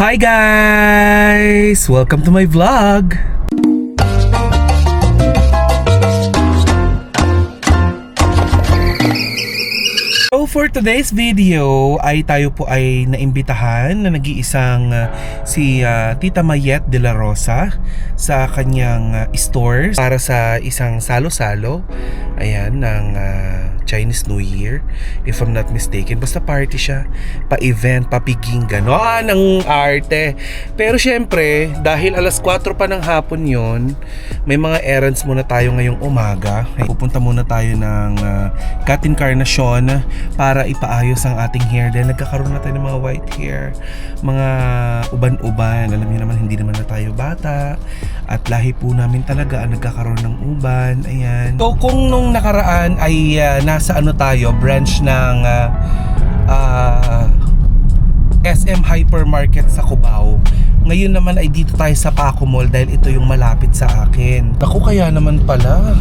Hi guys! Welcome to my vlog! So for today's video ay tayo po ay naimbitahan na nag-iisang si Tita Mayet de la Rosa sa kanyang store para sa isang salo-salo ayan ng Chinese New Year, if I'm not mistaken. Basta party siya, pa-event, pa-piging, ganon ang arte. Pero syempre, dahil alas 4 pa ng hapon yon, may mga errands muna tayo ngayong umaga. Pupunta muna tayo ng Cat Encarnacion para ipaayos ang ating hair. Dahil nagkakaroon na tayo ng mga white hair, mga uban-uban. Alam niyo naman, hindi naman na tayo bata. At lahi po namin talaga ang nagkakaroon ng uban. Ayan. So kung nung nakaraan ay nasa ano tayo, branch ng SM Hypermarket sa Cubao. Ngayon naman ay dito tayo sa Paco Mall dahil ito yung malapit sa akin. Naku, kaya naman pala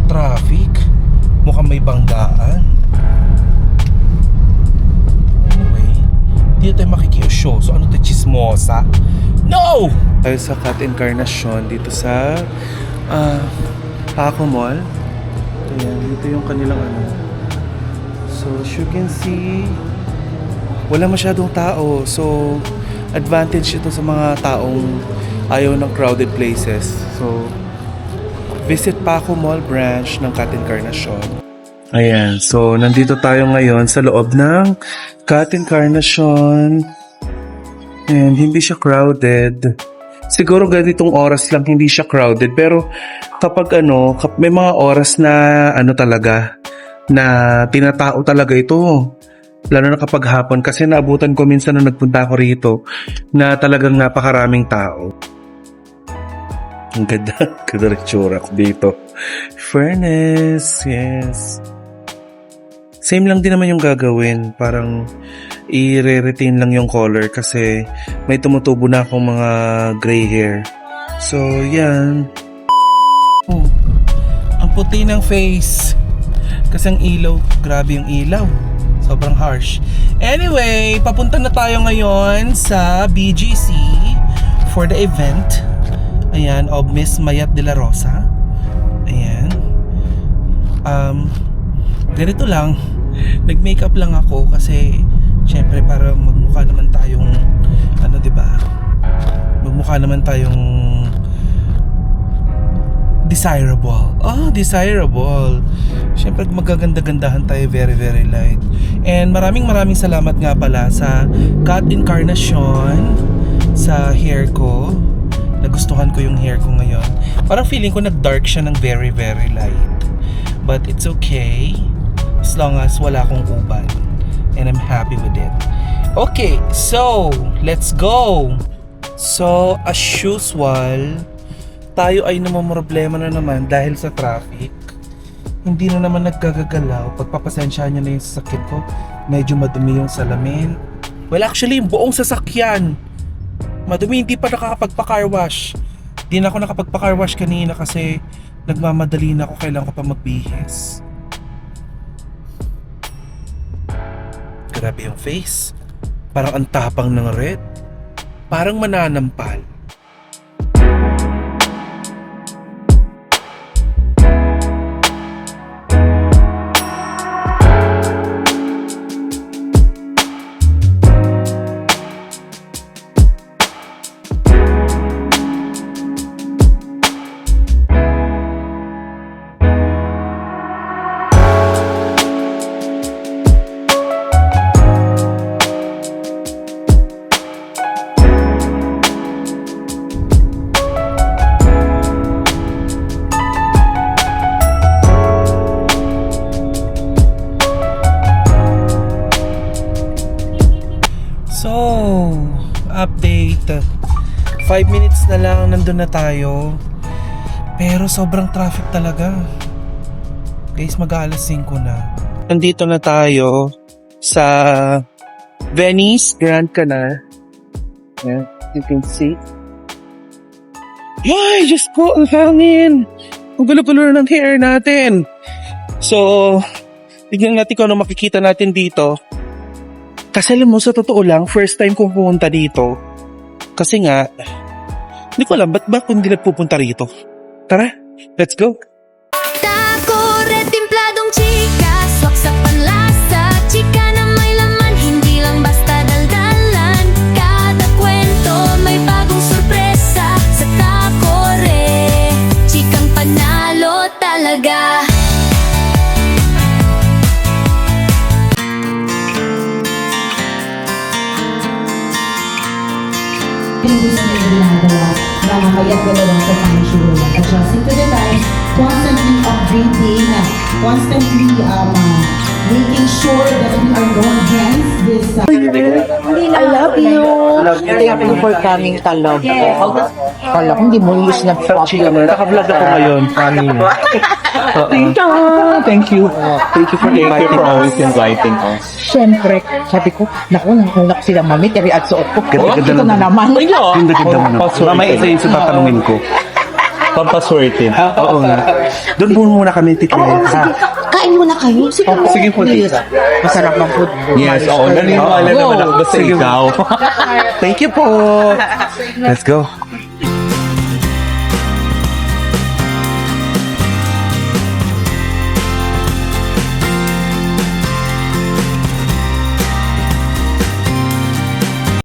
traffic. Mukhang may banggaan. Anyway, dito tayo makikiyosyo. So ano to, chismosa? No! Tayo sa Cat Encarnacion dito sa Paco Mall. Ayan, dito yung kanilang ano. So as you can see, wala masyadong tao. So advantage ito sa mga taong ayaw ng crowded places. So visit Paco Mall branch ng Cat Encarnacion. Ayan, so nandito tayo ngayon sa loob ng Cat Encarnacion. And hindi siya crowded. Siguro ganitong oras lang hindi siya crowded. Pero kapag may mga oras na talaga, na tinatao talaga ito. Lalo na kapag hapon. Kasi naabutan ko minsan na nagpunta ako rito na talagang napakaraming tao. Ang ganda. Ganda rin tsura ko dito. Fairness. Yes. Same lang din naman yung gagawin. Parang i-retain lang yung color kasi may tumutubo na akong mga gray hair. So, yan. Oh, ang puti ng face. Kasi ang ilaw, grabe yung ilaw. Sobrang harsh. Anyway, papunta na tayo ngayon sa BGC for the event. Ayan, of Miss Mayet de la Rosa. Ayan. Ganito lang. Nag-makeup lang ako kasi syempre para magmukha naman tayong diba? Magmukha naman tayong desirable. Desirable. Syempre magaganda-gandahan tayo, very very light. And maraming salamat nga pala sa Cat Encarnacion sa hair ko. Nagustuhan ko yung hair ko ngayon. Parang feeling ko nag-dark siya ng very very light. But it's okay as long as wala akong uban. And I'm happy with it. Okay, so let's go. So as usual, tayo ay namamroblema na naman dahil sa traffic. Hindi na naman nagkagagalaw. Pagpapasensyahan nyo na yung sasakyan ko, medyo madumi yung salamin. Well, actually, yung buong sasakyan madumi, hindi pa nakakapagpa-car wash. Hindi na ako nakapagpa-car wash kanina kasi nagmamadali na ako, kailangan ko pa magbihis. Grabe yung face. Parang ang tapang ng red. Parang mananampal. Update, 5 minutes na lang nandun na tayo, pero sobrang traffic talaga guys. Mag-aalas 5 na. Nandito na tayo sa Venice Grand Canal. Yeah, you can see. Ay, Diyos ko, ang hangin. Ang gulo-gulo ng hair natin. So tignan natin kung ano makikita natin dito. Kasi alam mo, sa totoo lang, first time kong pumunta dito. Kasi nga, hindi ko alam, ba't ba kung hindi nagpupunta rito? Tara, let's go! Taco, red timpladong chika, swak sa panlasa, chika na may laman, hindi lang basta daldalan. Kada kwento may bagong sorpresa sa taco, red chikang panalo talaga. Yung gusto niya ginagawa na kaya't dalawang sa pang-sure adjusting to the times, constantly upgrading, constantly making sure that we are going against this I love you. Thank you for coming talaga. Kala ko hindi mo use na Naka-vlog ako ngayon. Thank you. Thank you for inviting us. always inviting us. Siyempre, sabi ko, naku, nakunak sila mami, tiri at suot ko. Ganda-ganda Ito na naman. Yung ganda mo na. Mamaya isa-isa tatanungin ko. Pampaswerte. Oo nga. Doon muna kami titira. Kain muna kayo. Sige, Sige po, tita. Masarap ang food. Yes, oo. Naniniwala Go. naman ako basta Sige. ikaw. Thank you po. Let's go.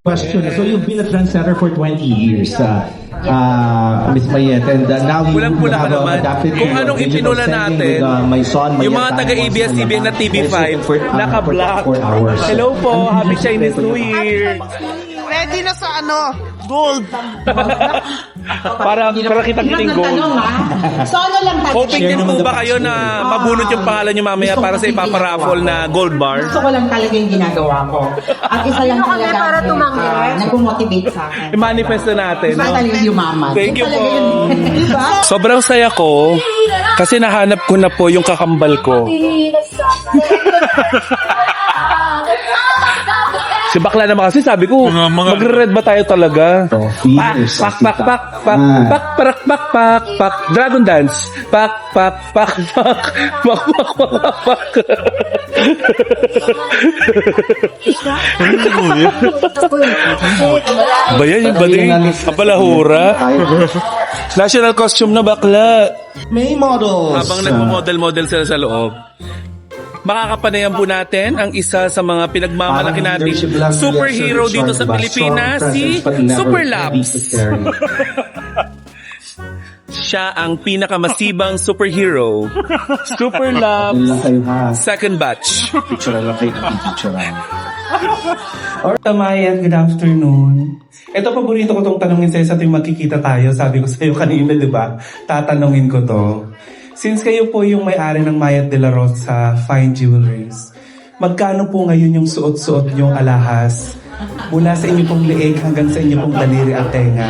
Question. So you've been a trendsetter for 20 years, Miss Mayet, and now you Kulang-kulang ka have naman. adapted Kung to anong digital ipinula setting natin, with, my son, yung Mayet mga Diamonds taga-ABS-CBN na TV5, for naka-block. 4 hours. Hello po, Happy Chinese New Year! Ready na sa gold. para kita-kiting gold. So ano lang tayo? Hoping din po ba kayo na mabunot yung pangalan nyo mamaya para sa ipaparaffle na gold bar? Gusto ko lang talaga yung ginagawa ko. At isa lang talaga para tumanggi. nag-motivate sa akin. I-manifest na natin. Gusto No? talaga yung yumaman. Thank you po. Diba? Sobrang saya ko kasi nahanap ko na po yung kakambal ko. Si bakla naman kasi sabi ko, magre-red ba tayo talaga? Pak, pak, pak, pak, pak, pak, pak, pak, pak, dragon dance. Pak, pak, pak, pak, pak, pak, pak, pak. Ba yan yung bading kapalahura? National costume na bakla. May models. Habang nagmo-model-model sila sa loob, makakapanayan po natin ang isa sa mga pinagmamalaki nating superhero dito sa Pilipinas, si Super Labs. Siya ang pinakamasibang superhero. Super Labs, second batch. Picture lang kayo. Picture lang. Tamayan, good afternoon. Ito, paborito ko tong tanongin sa'yo sa tuwing magkikita tayo. Sabi ko sa'yo kanina, di ba? Tatanungin ko to. Since kayo po yung may-ari ng Mayat de la Rosa Fine Jewelries, magkano po ngayon yung suot-suot niyong alahas mula sa inyo pong leeg hanggang sa inyo pong daliri at tenga?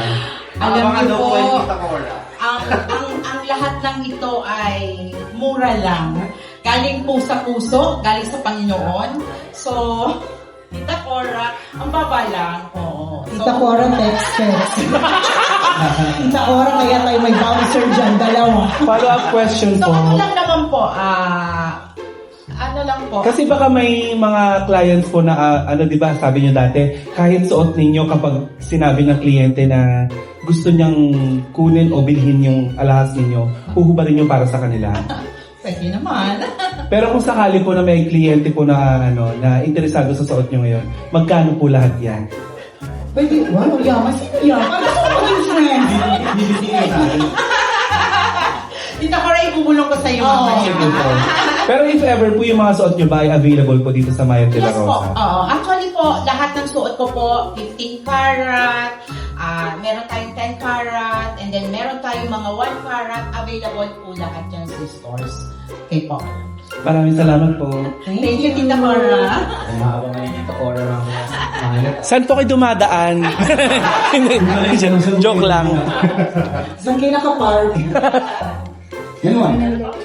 Alam niyo po, ang lahat ng ito ay mura lang. Galing po sa puso, galing sa Panginoon. So, Tita Cora, ang baba lang. Oo. Tita Cora, text. Tita Cora, kaya tayo may bouncer dyan, dalawa. Follow-up question So, po. ano lang naman po, ano lang po. Kasi baka may mga clients po na, di ba, sabi niyo dati, kahit suot ninyo kapag sinabi ng kliyente na gusto niyang kunin o bilhin yung alahas ninyo, huhubarin niyo para sa kanila. Pwede naman. Pero kung sakali po na may kliyente po na, na interesado sa suot niyo ngayon, magkano po lahat yan? Pwede, wow, yaman. Sino yaman? Gusto ko maging friend. Tita Cora, ibubulong ko sa iyo. Sige po. Pero if ever po yung mga suot niyo ba ay available po dito sa Mayat de la Yes po. Rosa? Actually po, lahat ng suot ko po, 15 karat, meron tayong 10 karat, and then meron tayong mga 1 karat, available po lahat dyan sa stores. Okay po. Maraming salamat po. Thank you, Tita Cora. Saan po kayo dumadaan? Joke lang. Saan kayo nakapark?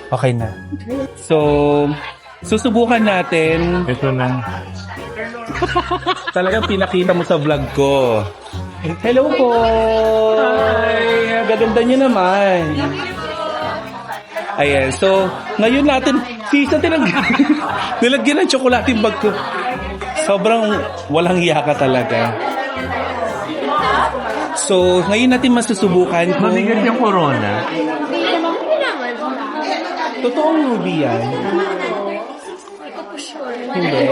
Okay na. So, susubukan natin. Ito na. Talagang pinakita mo sa vlog ko. Hello po! Hi! Gaganda niyo naman. Ayan, so, ngayon natin, sisa nilagyan ng tsokolate yung bag ko. Sobrang walang hiya ka talaga. So, ngayon natin masusubukan kung... Mabigat yung corona. Totoong movie yan. Hindi.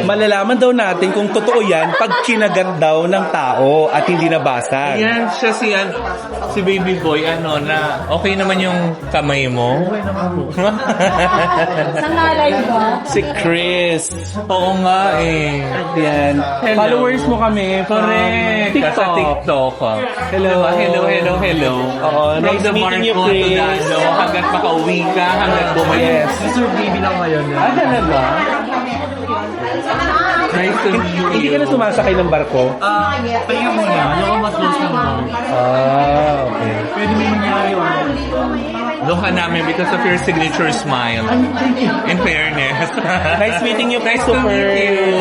Malalaman daw natin kung totoo yan pag kinagat daw ng tao at hindi nabasag. Yan siya si baby boy, na okay naman yung kamay mo. Si Chris. Oo nga eh. Yan. Hello. Followers mo kami from Correct. TikTok. Sa TikTok. Hello. Hello. Oo, nice From the meeting you, Marco to Chris. Dano, hanggang makauwi ka, hanggang bumalik. Yes. Sir baby lang ngayon. Talaga? Nice to meet you. Hindi ka na sumasakay ng barko? Pahinga muna. Ano ko mag-close na mo? Okay. Pwede may mangyari yun. Doon ka namin because of your signature smile. In fairness. Nice meeting you, Nice to Christopher. meet you.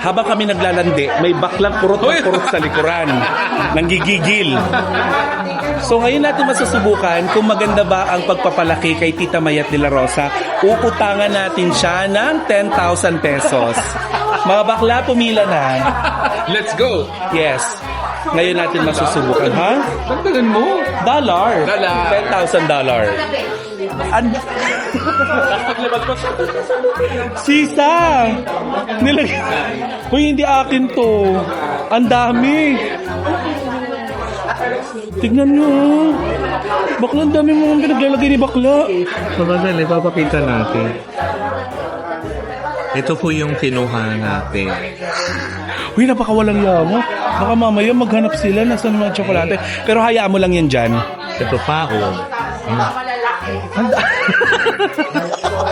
Habang kami naglalandi, may baklang kurot sa likuran. Nanggigigil. So ngayon natin masusubukan kung maganda ba ang pagpapalaki kay Tita Mayet de la Rosa. Uutangan natin siya ng 10,000 pesos. Mga bakla, pumila na. Let's go. Yes. Ngayon natin masusubukan, ha? Tagdagan mo. Dollar. Dollar. $10,000. Sisa! Uy, hindi akin to. Ang dami. Tignan nyo. Bakla, ang dami mo pinaglalagay ni bakla. Pagkakali, papakita natin. Ito po yung kinuha natin. Uy, napakawalang yamo. Baka mamaya maghanap sila na sa mga tsokolate. Pero hayaan mo lang yan dyan. Ito pa, oh.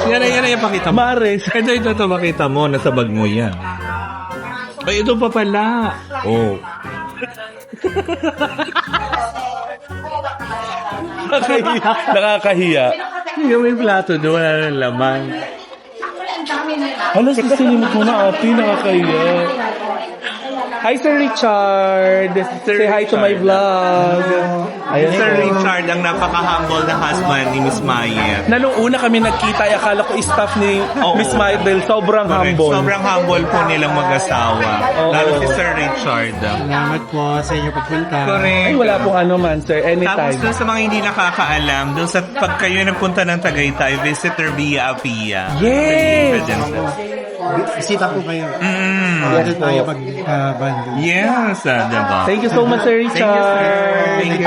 Yan yung pakita mo. Mares. Ito, makita mo. Nasa bag mo yan. Ay, ito pa pala. Oh. Nakakahiya. Yung may plato doon, wala nang laman. Ano, sisinimot mo na ate, nakakahiya. Hi, Sir Richard. Say hi to my vlog. Ayan, Sir po. Richard, ang napaka-humble na husband ni Miss Maya. Na nung una kami nagkita, akala ko staff ni Oo. Miss Maybel. Sobrang humble. Sobrang humble po nilang mag-asawa. Oo. Lalo si Sir Richard. Salamat po sa inyo pagpunta. Correct. Ay, wala pong ano man, sir. Tapos Anytime. dun sa mga hindi nakakaalam, dun sa pag kayo nagpunta ng Tagaytay, visitor via Apia. Yes! Bisita po kayo. Yes po. Tayo pag-bando. Yes, diba? Thank you so much, Sir Richard. Thank you, sir. Thank you.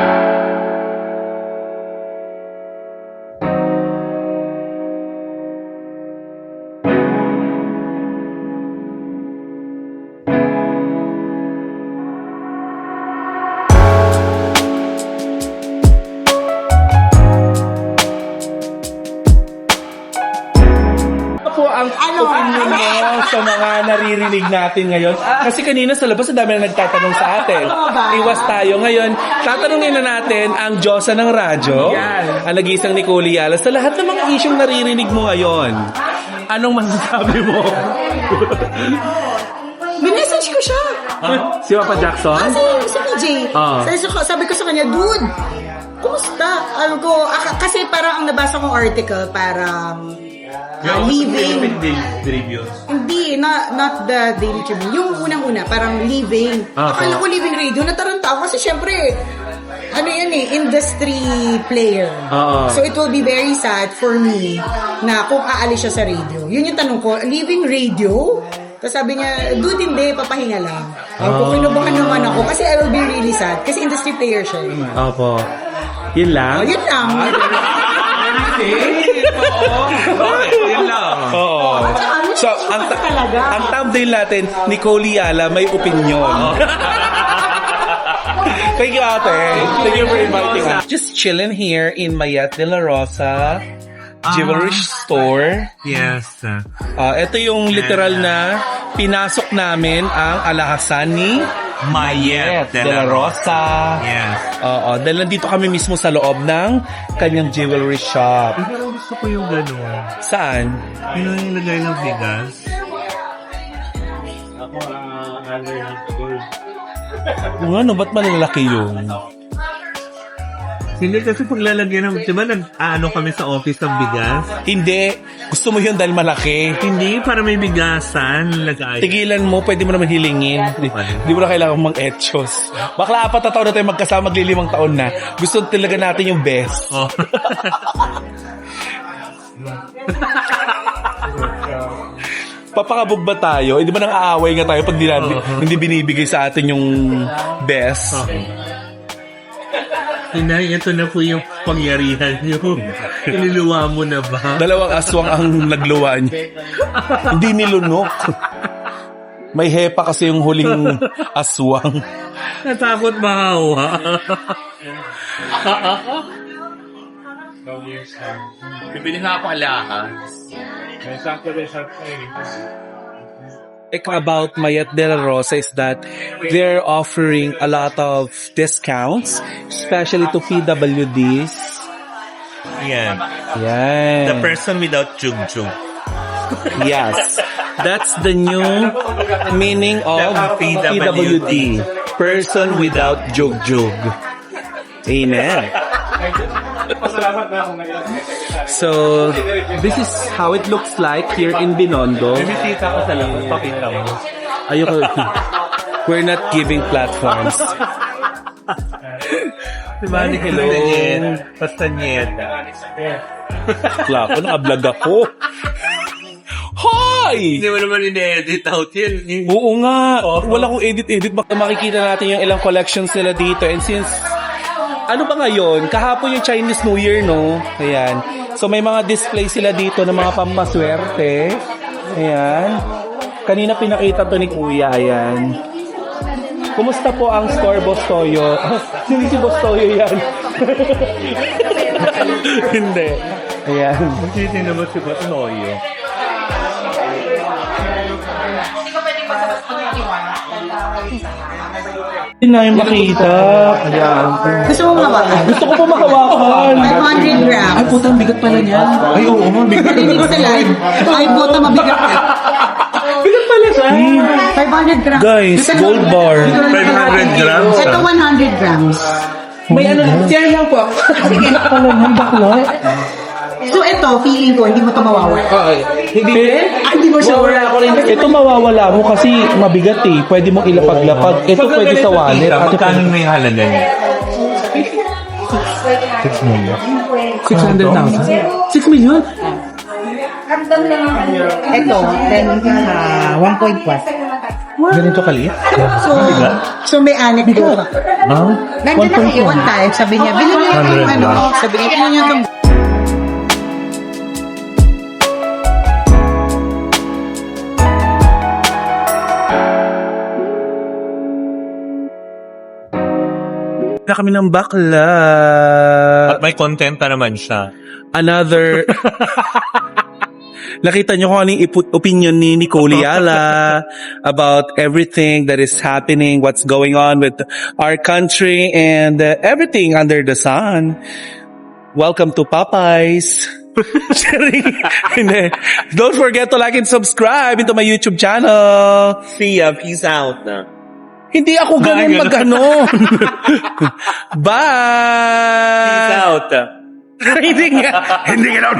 Ano po ang opinion mo sa mga naririnig natin ngayon? Kasi kanina sa labas, ang dami na nagtatanong sa atin. Iwas tayo. Ngayon, tatanungin na natin ang Diyosa ng radyo, ang nag-iisang Nicole Yala, sa lahat ng mga isyong naririnig mo ngayon. Anong masasabi mo? Minessage ko siya. Si Papa Jackson? Si PJ. Ah. Sabi ko sa kanya, dude, kumusta? Alam ko, kasi parang ang nabasa kong article, parang leaving. Reviews. Hindi, not the Daily Tribune. Yung unang-una, parang leaving. Akala ko leaving radio, nataranta ako kasi syempre, ano yan industry player. So it will be very sad for me na kung aalis siya sa radio. Yun yung tanong ko, leaving radio? Tapos sabi niya, dude, hindi, papahinga lang. Kung kinubahan naman ako, kasi I will be really sad. Kasi industry player siya. Opo. Yun lang? Yun lang. Yun lang. Oo. So, ang thumbnail natin, Nicole Yala, may opinion. Thank you, ate. Thank you for inviting us. Just chilling here in Mayet de la Rosa Jewelry Store. Yes. Ito yung literal na pinasok namin ang alahasan ni Mayet de la Rosa. Yes. Dahil nandito kami mismo sa loob ng kanyang jewelry shop. Pero gusto ko yung gano'n. Saan? Yung nilagay ng bigas. Kung ano, ba't malalaki yun? Hindi kasi paglalagyan ng, di ba ano kami sa office ng bigas? Hindi. Gusto mo yun dahil malaki. Hindi, para may bigasan, lagay. Tigilan mo, pwede mo naman hilingin. Hindi mo na kailangan mang-etchos. Bakla 4 na taon na tayo magkasama, magli5 taon na. Gusto talaga natin yung best. Oh. Papakabog ba tayo? Hindi ba nang aaway nga tayo pag hindi binibigay sa atin yung best? Inay, ito na po yung pangyarihan nyo. Iniluwa mo na ba? 2 aswang ang nagluwa niya. Hindi nilunok. May hepa kasi yung huling aswang. Natakot mahawa. Bibili nga ako alahas. About Mayet de la Rosa is that they're offering a lot of discounts, especially to PWDs. Yan. Yan. The person without jug-jug. Yes. That's the new meaning of PWD. Person without jug-jug. Amen. So, this is how it looks like here in Binondo. Binisita ko sa labas, pakita mo. Ayoko. We're not giving platforms. Diba, ni Hello? Pastanyeta. Klako, nakablog ako. Hoy! Hindi mo naman ine-edit out yan. Oo nga. Wala kong edit-edit. Baka makikita natin yung ilang collections nila dito. And since, ano ba ngayon? Kahapon yung Chinese New Year, no? Ayan. So may mga display sila dito ng mga pampaswerte. Ayan. Kanina pinakita to ni Kuya. Ayan. Kumusta po ang store, Boss Toyo? Hindi si Boss Toyo yan. Hindi. Ayan. Hindi naman si Batoyo. Hindi na yung makita. Ayan. Gusto mo mabakan? Gusto ko po makawakan. 500 grams. Ay, putang bigat pala niyan. Ay, oo, mabigat. Narinig sa live. Ay, puta, mabigat ka. Bigat pala siya. 500 grams. Guys, Ito gold bar. 500 grams. Ito 100 grams. May ano lang, share lang po. Sige. Pala ng bakla. So ito, feeling ko, hindi mo ito mawawala. Hindi rin? Hindi mo siya wala ako rin. Ito mawawala mo kasi mabigat eh. Pwede mong ilapag-lapag. Ito pwede sa wallet. Magkano na yung halaga niya? 600,000. 6 million? Ito, then 1.1. Ganito kaliit? So may anecdote. Nandiyan na kayo one time, sabi niya, bilhin niyo yung sabi niya, bilhin niyo itong na kami ng bakla. At may content na naman siya. Another... Nakita niyo kung anong opinion ni Nicole Yala about everything that is happening, what's going on with our country, and everything under the sun. Welcome to Popeyes. Don't forget to like and subscribe into my YouTube channel. See ya, peace out na. Hindi ako ganun mag-ganon. Bye! Peace out. Hindi nga. Hindi ganun.